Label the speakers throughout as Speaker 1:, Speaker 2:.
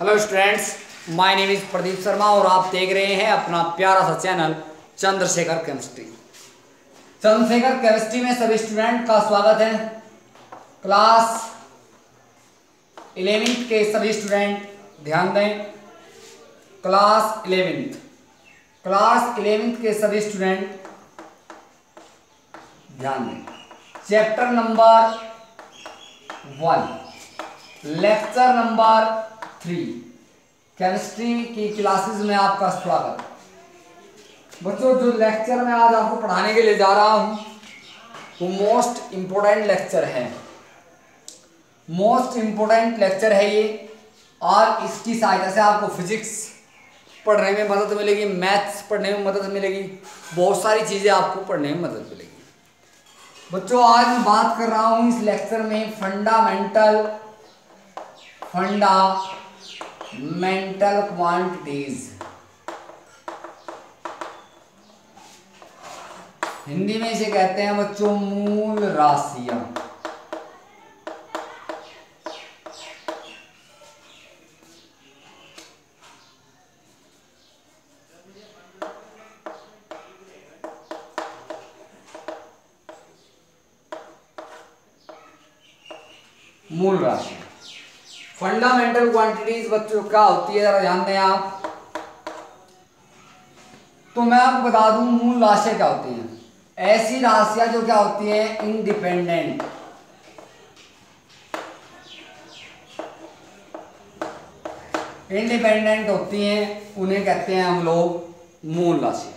Speaker 1: Hello students, my name is Pradeep Sharma और आप देख रहे हैं अपना प्यारा सा channel Chandrashekhar chemistry. Chandrashekhar chemistry में सभी स्टूडेंट का स्वागत है। क्लास 11th के सभी स्टूडेंट ध्यान दें। क्लास 11th के सभी स्टूडेंट ध्यान दें। Chapter number 1 lecture number 3 chemistry की क्लासेस में आपका स्वागत। बच्चों, जो लेक्चर मैं आज आपको पढ़ाने के लिए जा रहा हूं वो मोस्ट इम्पोर्टेंट लेक्चर है। मोस्ट इम्पोर्टेंट लेक्चर है ये, और इसकी सहायता से आपको फिजिक्स पढ़ने में मदद मिलेगी, मैथ्स पढ़ने में मदद मिलेगी, बहुत सारी चीज़ें आपको पढ़ने में मदद मिलेगी। बच्चों, आज मैं बात कर रहा हूं इस लेक्चर में फंडामेंटल क्वांटिटीज। हिंदी में इसे कहते हैं बच्चों मूल राशियां। मूल राशि फंडामेंटल क्वांटिटीज बच्चों क्या होती है, जरा ध्यान दें आप। तो मैं आपको बता दूं मूल राशियां क्या होती हैं। ऐसी राशियां जो क्या होती है इंडिपेंडेंट, होती हैं, उन्हें कहते हैं हम लोग मूल राशि।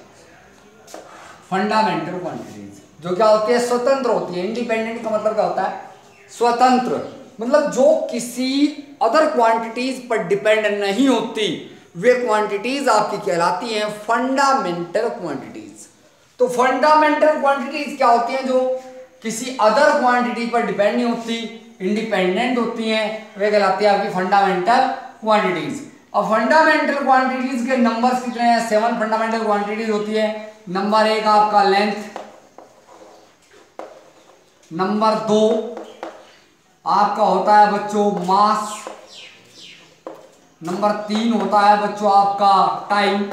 Speaker 1: फंडामेंटल क्वांटिटीज जो क्या होती है स्वतंत्र होती है। इंडिपेंडेंट का मतलब क्या होता है स्वतंत्र, मतलब जो किसी अदर क्वांटिटीज पर डिपेंड नहीं होती, वे क्वांटिटीज आपकी कहलाती हैं फंडामेंटल क्वांटिटीज। तो फंडामेंटल क्वांटिटीज क्या होती हैं जो किसी अदर क्वांटिटी पर डिपेंड नहीं होती, इंडिपेंडेंट होती हैं, वे कहलाती है आपकी फंडामेंटल क्वांटिटीज। अब फंडामेंटल क्वांटिटीज के नंबर्स कितने हैं? 7 फंडामेंटल क्वांटिटीज होती है। नंबर 1 आपका लेंथ, नंबर 2 आपका होता है बच्चों मास, नंबर 3 होता है बच्चों आपका टाइम,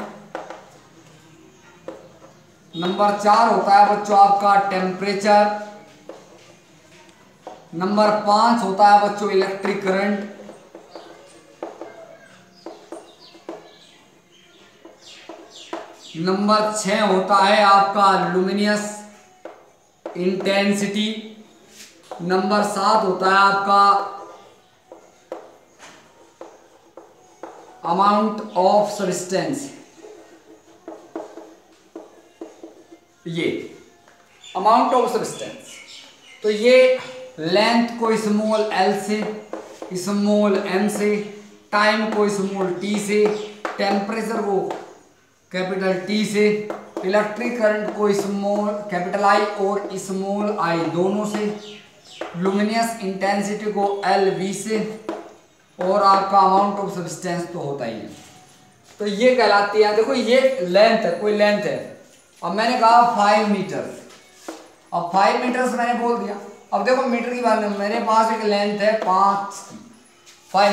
Speaker 1: नंबर 4 होता है बच्चों आपका टेम्परेचर, नंबर 5 होता है बच्चों इलेक्ट्रिक करंट, नंबर 6 होता है आपका लुमिनियस इंटेंसिटी, नंबर 7 होता है आपका अमाउंट ऑफ सब्सटेंस। ये अमाउंट ऑफ सब्सटेंस, तो ये लेंथ को स्मॉल एल से, स्मॉल एम से, टाइम को स्मॉल टी से, टेम्परेचर को कैपिटल टी से, इलेक्ट्रिक करंट को स्मॉल कैपिटल आई और स्मॉल आई दोनों से, लुमिनियस इंटेंसिटी को एल वी से, और आपका अमाउंट ऑफ सब्सटेंस तो होता ही है। तो ये कहलाती है, देखो ये लेंथ है, कोई लेंथ है। अब मैंने कहा 5 मीटर, अब 5 मीटर मैंने बोल दिया। अब देखो मीटर की बात नहीं, मेरे पास एक लेंथ है 5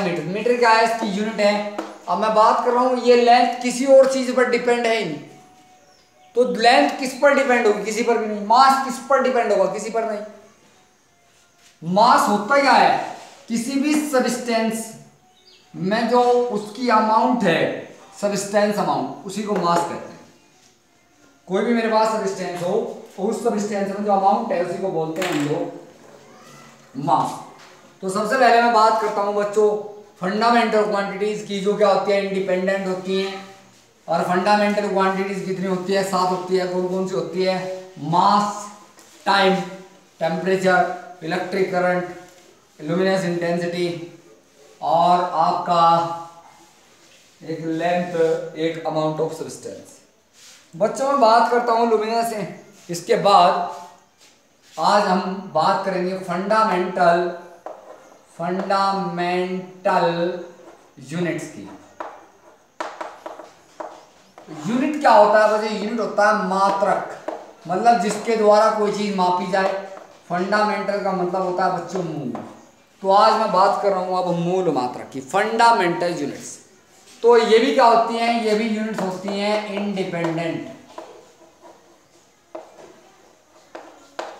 Speaker 1: मीटर। मीटर क्या है? इसकी यूनिट है। अब मैं बात कर रहा हूं ये लेंथ किसी और चीज पर डिपेंड है ही नहीं, तो लेंथ किस पर डिपेंड होगी? किसी पर भी नहीं। मास किस पर डिपेंड होगा? किसी पर नहीं। मास होता क्या है? किसी भी सब्सटेंस में जो उसकी अमाउंट है, सब्सटेंस अमाउंट, उसी को मास कहते हैं। कोई भी मेरे पास सब्सटेंस हो, उस सब्सटेंस में जो अमाउंट है उसी को बोलते हैं हम लोग मास। तो सबसे पहले मैं बात करता हूं बच्चों फंडामेंटल क्वांटिटीज की, जो क्या होती है इंडिपेंडेंट होती हैं। और फंडामेंटल क्वांटिटीज कितनी होती है? 7 होती है। कौन कौन सी होती है? Mass, time, temperature, electric current, luminous intensity, और आपका एक लेंथ, एक अमाउंट ऑफ सब्सटेंस। बच्चों में बात करता हूं लुमिनस से। इसके बाद आज हम बात करेंगे फंडामेंटल यूनिट्स की। यूनिट क्या होता है बच्चों? यूनिट होता है मात्रक, मतलब जिसके द्वारा कोई चीज मापी जाए। फंडामेंटल का मतलब होता है बच्चों मूल। तो आज मैं बात कर रहा हूँ अब मूल मात्रा की, फंडामेंटल यूनिट्स। तो ये भी क्या होती हैं, ये भी यूनिट्स होती हैं इंडिपेंडेंट।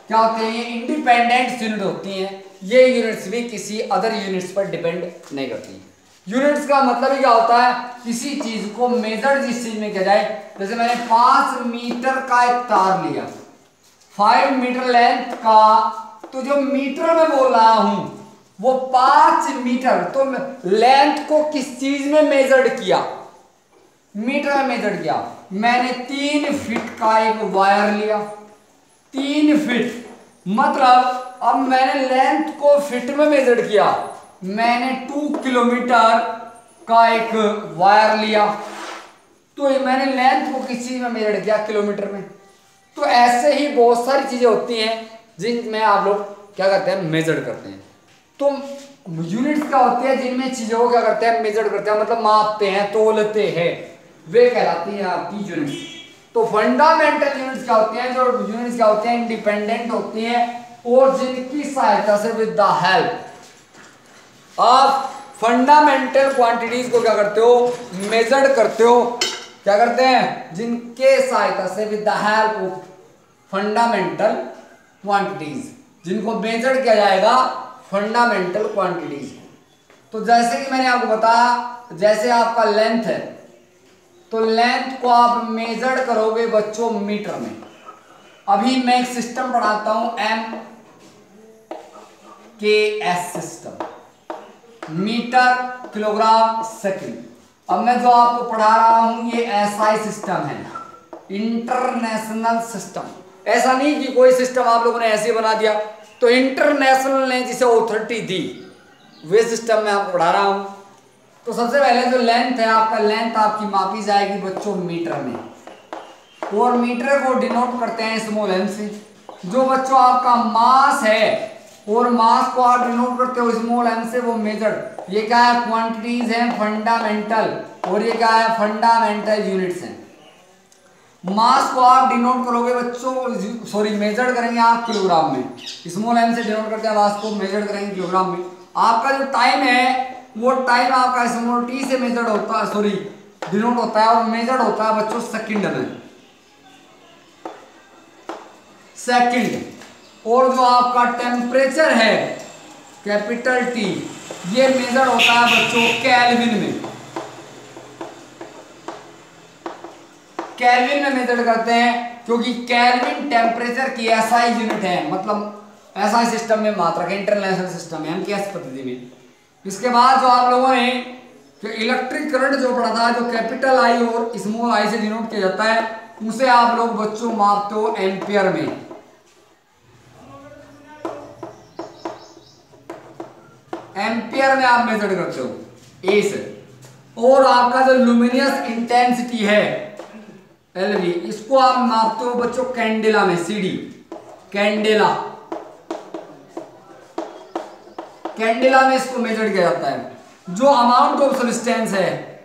Speaker 1: क्या होते हैं ये? इंडिपेंडेंट यूनिट होती हैं। ये यूनिट्स भी किसी अदर यूनिट्स पर डिपेंड नहीं करती। यूनिट्स का मतलब क्या होता है, किसी चीज को मेजर जिस चीज में किया जाए। जैसे मैंने 5 मीटर का एक तार लिया, 5 मीटर लेंथ का, तो जो मीटर में बोल रहा हूं वो 5 मीटर, तो लेंथ को किस चीज में मेजर्ड किया? मीटर में मेजर किया। मैंने 3 फीट का एक वायर लिया, 3 फीट, मतलब अब मैंने लेंथ को फीट में मेजर किया। मैंने 2 किलोमीटर का एक वायर लिया, तो ये मैंने लेंथ को किस चीज में मेजर किया? किलोमीटर में। तो ऐसे ही बहुत सारी चीजें होती हैं जिनमें आप लोग क्या करते हैं? मेजर करते हैं। तो यूनिट्स क्या होती है जिनमें चीजों को क्या करते हैं? मेजर करते हैं, मतलब मापते हैं, तोलते हैं, वे कहलाती हैं आपकी यूनिट्स। तो फंडामेंटल यूनिट्स क्या होती हैं? जो यूनिट्स क्या होती हैं? इंडिपेंडेंट होती हैं और जिनकी सहायता से विद द हेल्प आप फंडामेंटल क्वांटिटीज को क्या करते हो? मेजर करते हो। क्या करते हैं? जिनके सहायता से with the help of fundamental quantities, जिनको मेजर किया जाएगा फंडामेंटल क्वांटिटीज। तो जैसे कि मैंने आपको बताया, जैसे आपका लेंथ है, तो लेंथ को आप मेजर करोगे बच्चों मीटर में। अभी मैं एक सिस्टम पढ़ाता हूं, MKS system, metre kilogram second. अब मैं जो आपको पढ़ा रहा हूं ये SI सिस्टम है, इंटरनेशनल सिस्टम। ऐसा नहीं कि कोई सिस्टम आप लोगों ने ऐसे बना दिया, तो इंटरनेशनल ने जिसे अथॉरिटी दी, वे सिस्टम मैं आपको पढ़ा रहा हूं। तो सबसे पहले जो लेंथ है आपका, लेंथ आपकी मापी जाएगी बच्चों मीटर में, और मीटर को डिनोट करते हैं स्मॉल m से। जो बच्चों आपका मास है, और मास को आप डिनोट करते हो स्मॉल m से, वो मेजर्ड। ये क्या है? क्वांटिटीज हैं फंडामेंटल, और ये क्या है? फंडामेंटल यूनिट्स हैं। मास को आप डिनोट करोगे बच्चों, सॉरी मेजर्ड करेंगे आप किलोग्राम में। स्मॉल m से डिनोट करते हैं मास को, मेजर्ड करेंगे किलोग्राम में। आपका जो टाइम है वो टाइम आपका स्मॉल t से मेजर्ड होता है, सॉरी डिनोट होता है, और मेजर्ड होता है बच्चों सेकंड में, सेकंड। और जो आपका टेम्परेचर है कैपिटल T, ये मेजर होता है बच्चों केल्विन में। केल्विन में मेजर करते हैं, क्योंकि केल्विन टेम्परेचर की SI यूनिट है, मतलब SI सिस्टम में मात्रक, इंटरनेशनल सिस्टम है MKS पद्धति में। इसके बाद जो आप लोगों ने इलेक्ट्रिक करंट जो पढ़ा था, जो कैपिटल I और स्मॉल i से डिनोट किया जाता है, उसे आप लोग बच्चों मापते हो एम्पियर में। एम्पियर में आप मेजर करते हो A से। और आपका जो लुमिनियस इंटेंसिटी है LV, इसको आप मापते हो बच्चों कैंडेला में, CD कैंडेला, कैंडेला में इसको मेजर किया जाता है। जो अमाउंट ऑफ सब्सटेंस है,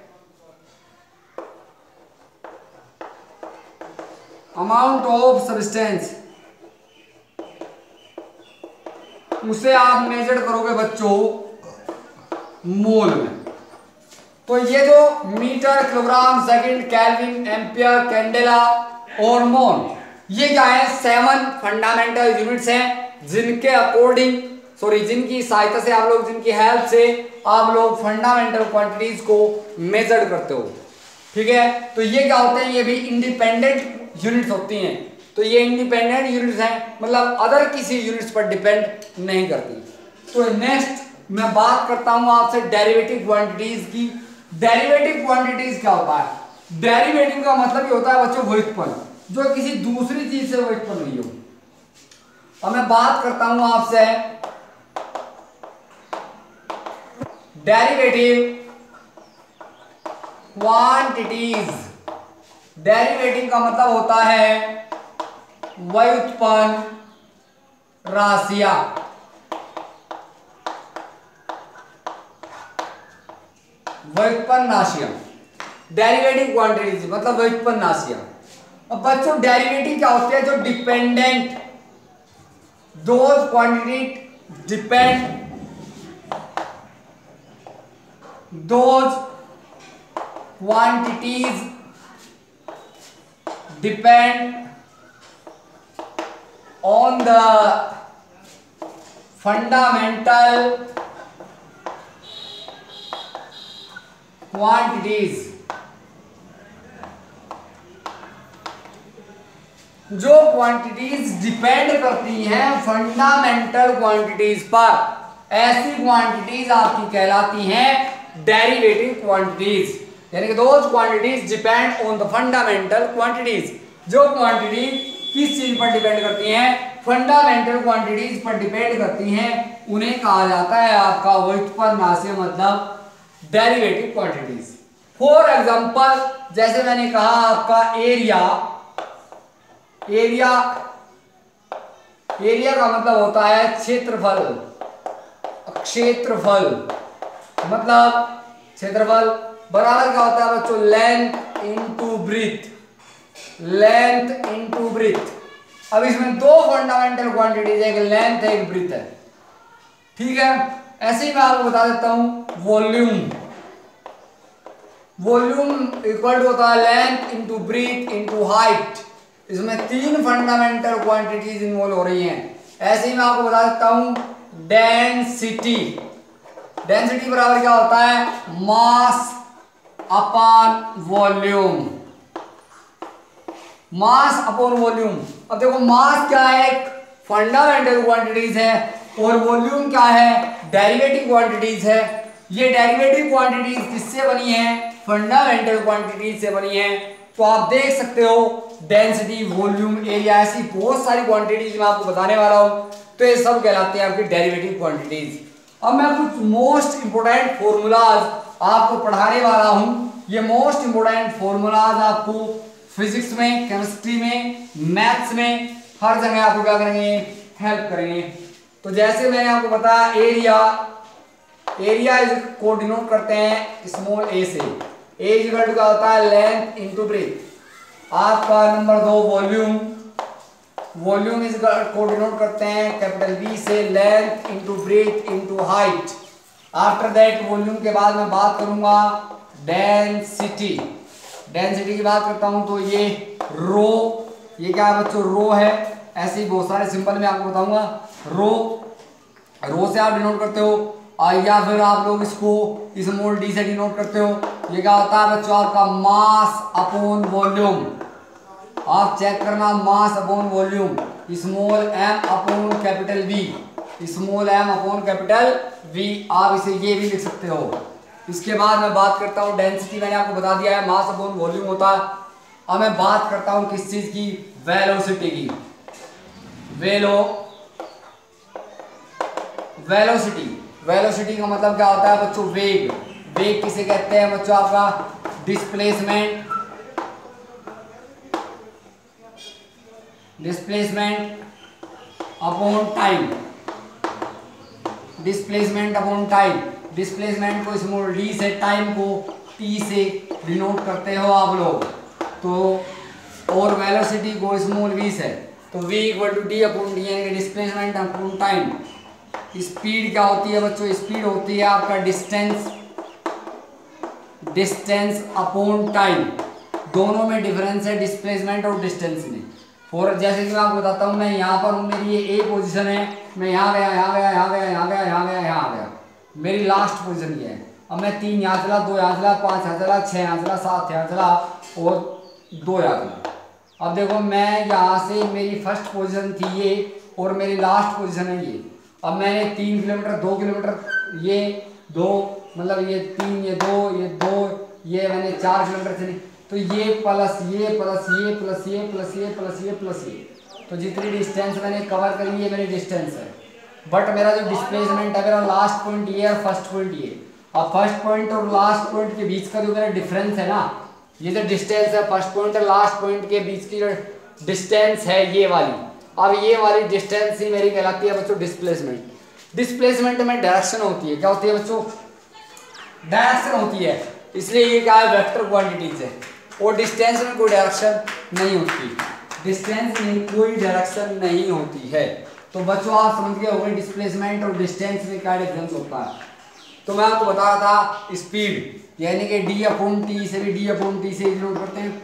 Speaker 1: अमाउंट ऑफ सब्सटेंस, उसे आप मेजर करोगे बच्चों मोल में। तो ये जो metre, kilogram, second, kelvin, ampere, candela और मोल, ये क्या है? 7 फंडामेंटल यूनिट्स हैं, जिनके अकॉर्डिंग, सॉरी जिनकी सहायता से आप लोग, जिनकी हेल्प से आप लोग फंडामेंटल क्वांटिटीज को मेजर करते हो। ठीक है, तो ये क्या होते हैं? ये भी इंडिपेंडेंट यूनिट्स होती हैं। तो ये इंडिपेंडेंट यूनिट्स हैं, मतलब अदर किसी यूनिट्स पर डिपेंड नहीं करती। तो नेक्स्ट मैं बात करता हूं आपसे डेरिवेटिव क्वांटिटीज की। डेरिवेटिव क्वांटिटीज क्या होता है? डेरिवेटिव का मतलब ये होता है बच्चों व्युत्पन्न, जो किसी दूसरी चीज से व्युत्पन्न हुई हो। अब मैं बात करता हूं आपसे डेरिवेटिव क्वांटिटीज। डेरिवेटिव का मतलब होता है व्युत्पन्न राशियां। व्युत्पन्न राशियां, डेरिवेटिव क्वांटिटीज मतलब व्युत्पन्न राशियां। अब बच्चों डेरिवेटिव क्या होते हैं? जो dependent, those quantity depend those quantities depend on the fundamental quantities, जो क्वांटिटीज डिपेंड करती हैं फंडामेंटल क्वांटिटीज पर, ऐसी क्वांटिटीज आपकी कहलाती हैं डेरिवेटिव क्वांटिटीज। यानी कि those quantities depend on the fundamental quantities, जो क्वांटिटी किस चीज पर डिपेंड करती हैं, फंडामेंटल क्वांटिटीज पर डिपेंड करती हैं, उन्हें कहा जाता है आपका व्युत्पन्नाशीय मतलब डेरिवेटिव क्वांटिटीज। फॉर एग्जांपल, जैसे मैंने कहा आपका एरिया का मतलब होता है क्षेत्रफल, मतलब क्षेत्रफल बराबर क्या होता है बच्चों, लेंथ इनटू ब्रीथ। अब इसमें दो फंडामेंटल क्वांटिटीज है, एक लेंथ है एक ब्रीथ है, ठीक है। ऐसे ही मैं आपको बता देता हूं वॉल्यूम इक्वल टू होता है length into breath into height. इसमें तीन फंडामेंटल क्वांटिटीज इन्वॉल्व हो रही हैं। ऐसे ही मैं आपको बता देता हूं डेंसिटी बराबर क्या होता है, मास अपॉन वॉल्यूम, अब देखो मास क्या है, एक फंडामेंटल क्वांटिटीज है, और वॉल्यूम क्या है, डेरिवेटिव क्वांटिटीज है। ये डेरिवेटिव क्वांटिटीज किससे बनी है, फंडामेंटल क्वांटिटीज से बनी है। तो आप देख सकते हो डेंसिटी, वॉल्यूम, एरिया, ऐसी बहुत सारी क्वांटिटीज मैं आपको बताने वाला हूं, तो ये सब कहलाते हैं आपकी डेरिवेटिव क्वांटिटीज। अब मैं कुछ मोस्ट इंपोर्टेंट फॉर्मूलाज आपको पढ़ाने वाला हूं। ये मोस्ट इंपोर्टेंट फॉर्मूलाज आपको फिजिक्स में, केमिस्ट्री में, मैथ्स में, हर जगह आपको क्या करेंगे, हेल्प करेंगे। तो जैसे मैंने आपको बताया एरिया इज को डिनोट करते हैं स्मॉल ए से, ए इक्वल टू क्या होता है, लेंथ इनटू ब्रेथ। आपका नंबर 2 वॉल्यूम इज को डिनोट करते हैं कैपिटल बी से, length into breadth into height. After that volume के बाद मैं बात करूंगा डेंसिटी की बात करता हूं, तो ये रो, ये क्या है बच्चों, रो है। ऐसे ही बहुत सारे सिंबल मैं आपको बताऊंगा। रो से आप डिनोट करते हो, या फिर आप लोग इसको स्मॉल डी से डिनोट करते हो। ये क्या होता है बच्चों, आपका मास अपॉन वॉल्यूम। आप चेक करना, mass upon volume, small m upon capital v, आप इसे ये भी लिख सकते हो। इसके बाद मैं बात करता हूँ डेंसिटी, मैंने आपको बता दिया है मास अपॉन वॉल्यूम होता है। अब मैं बात करता हूँ किस चीज की, वेलोसिटी की। वेलोसिटी का मतलब क्या होता है बच्चों, वेग किसे कहते हैं बच्चों, आपका डिस्प्लेसमेंट अपॉन टाइम। डिस्प्लेसमेंट को स्मॉल डी से, टाइम को टी से डिनोट करते हो आप लोग, तो और वेलोसिटी को स्मॉल वी से, तो v equal to d upon d, यानी कि डिस्प्लेसमेंट अपॉन टाइम। स्पीड क्या होती है बच्चों, स्पीड होती है आपका डिस्टेंस अपॉन टाइम। दोनों में डिफरेंस है, डिस्प्लेसमेंट और डिस्टेंस में। फॉर जैसे कि मैं आपको बताता हूँ, मैं यहाँ पर हूँ, मेरी ये ए पोजीशन है, मैं यहाँ गया, मेरी लास्ट पोजीशन ये है। अब मैं 3 यहाँ चला, 2 यहाँ चला, 5 यहाँ चला, 6 यहाँ चला, 7 यहाँ चला और 2 यहाँ चला। अब देखो मैं यहाँ से, मेरी फर्स्ट पोजीशन थी ये और मेरी लास्ट पोजीशन है ये। अब मैंने 3 किलोमीटर, 2 किलोमीटर, ये 2, मतलब ये 3, ये 2, ये मैंने 4 किलोमीटर चली, तो ये प्लस ये, तो जितनी डिस्टेंस मैंने कवर करी ये मेरी डिस्टेंस है। बट मेरा जो डिस्प्लेसमेंट है, मेरा लास्ट पॉइंट ये और फर्स्ट पॉइंट ये। अब फर्स्ट पॉइंट और लास्ट पॉइंट के बीच का जो मेरा डिफरेंस है ना, ये जो डिस्टेंस है फर्स्ट पॉइंट और लास्ट पॉइंट के बीच की जो डिस्टेंस है ये वाली, अब ये वाली डिस्टेंस ही मेरी कहलाती है बच्चों डिस्प्लेसमेंट में डायरेक्शन होती है। क्या होती है बच्चों, डायरेक्शन होती है, इसलिए ये क्या है, वेक्टर क्वांटिटीज है। और डिस्टेंस में कोई डायरेक्शन नहीं होती है। तो बच्चों आप समझ गए होंगे डिस्प्लेसमेंट और डिस्टेंस में क्या डिफरेंस होता है। तो मैं आपको बता रहा था स्पीड, यानी कि d/t से भी d/t से डिनोट करते हैं।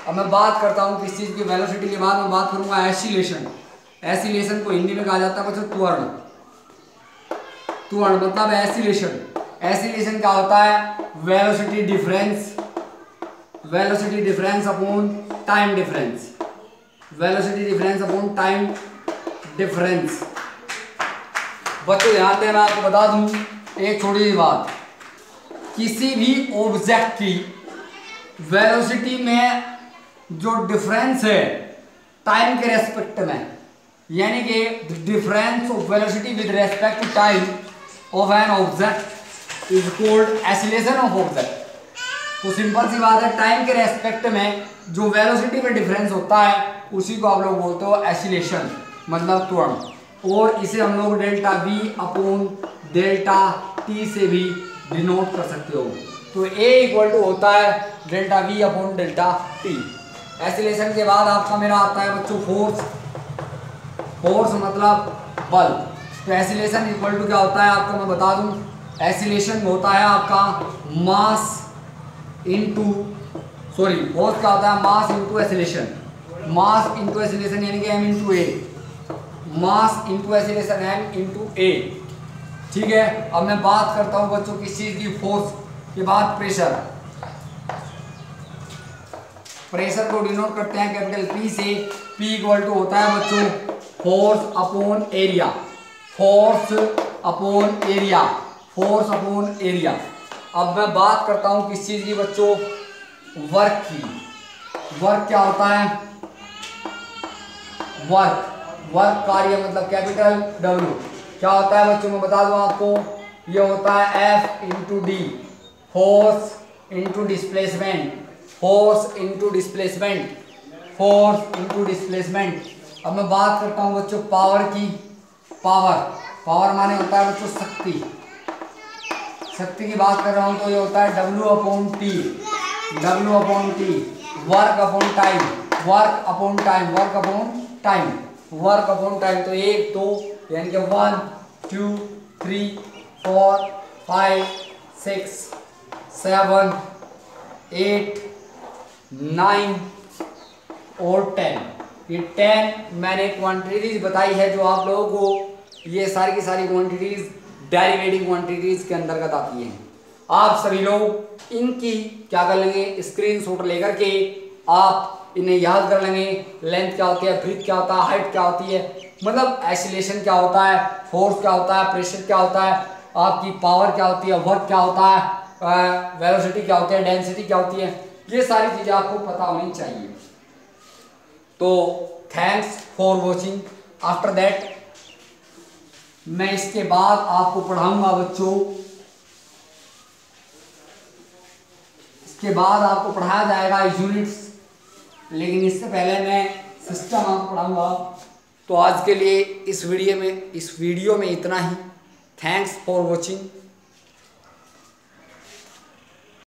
Speaker 1: अब मैं बात करता हूँ किस चीज़ की, वेलोसिटी के बाद मैं बात करूँगा एसिलेशन। एसिलेशन को हिंदी में कहा जाता है बच्चों त्वरण। त्वरण मतलब एसिलेशन। एसिलेशन क्या होता है? Velocity difference, velocity difference upon time difference, velocity difference upon time difference. बच्चों ध्यान दें, मैं आपको बता दूं एक छोटी सी बात, किसी भी ऑब्जेक्ट की वेलोसिटी में जो डिफरेंस है टाइम के रेस्पेक्ट में, यानी कि difference of velocity with respect to time of an object is called acceleration of object. तो सिंपल सी बात है, टाइम के रेस्पेक्ट में जो वेलोसिटी में डिफरेंस होता है उसी को आप लोग बोलते हो एसिलेशन, मतलब त्वरण। और इसे हम लोग delta v upon delta t से भी डिनोट कर सकते हो। तो a इक्वल टू होता है delta v upon delta t। Acceleration के बाद आपका मेरा आता है बच्चों फोर्स। फोर्स मतलब बल। तो एसिलेशन इक्वल टू क्या होता है आपको मैं बता दूं, एसिलेशन होता है आपका मास इनटू, सॉरी फोर्स क्या होता है mass into acceleration. Mass into acceleration यानी कि m into a, mass into acceleration m into a। ठीक है, अब मैं बात करता हूं बच्चों किस चीज की, फोर्स के बाद प्रेशर। प्रेशर को डिनोट करते हैं कैपिटल P से। P इक्वल टू होता है बच्चों force upon area, force upon area, force upon area. अब मैं बात करता हूं किस चीज की बच्चों, वर्क की। वर्क क्या होता है? वर्क, वर्क कार्य मतलब कैपिटल W। क्या होता है बच्चों मैं बता दूं आपको, ये होता है F into D, force into displacement, force into displacement, force into displacement. अब मैं बात करता हूं बच्चों पावर की। पावर, पावर माने होता है बच्चों शक्ति। शक्ति की बात कर रहा हूं तो ये होता है W upon T, W upon T. Work upon time, work upon time, work upon time, work upon time. तो 1 2 यानी कि 1 2 3 4 5 6 7 8 9 और 10। ये 10 मैंने क्वांटिटीज बताई है जो आप लोगों को, ये सारी की सारी क्वांटिटीज डेरिवेटिव क्वांटिटीज के अंतर्गत आती हैं। आप सभी लोग इनकी क्या कर लेंगे, स्क्रीनशॉट लेकर के आप इन्हें याद कर लेंगे। लेंथ क्या होती है, ब्रीथ क्या होता है, हाइट क्या होती है, मतलब एसिलेशन क्या होता है, फोर्स क्या होता है, प्रेशर क्या होता है, आपकी पावर क्या होती है, वर्क क्या होता है, वेलोसिटी क्या होती है, डेंसिटी क्या होती है, ये सारी चीजें आपको पता होनी चाहिए। तो thanks for watching. After that मैं इसके बाद आपको पढ़ाऊंगा बच्चों, इसके बाद आपको पढ़ाया जाएगा यूनिट्स, लेकिन इससे पहले मैं सिस्टम आपको पढ़ाऊंगा। तो आज के लिए इस वीडियो में इतना ही। Thanks for watching.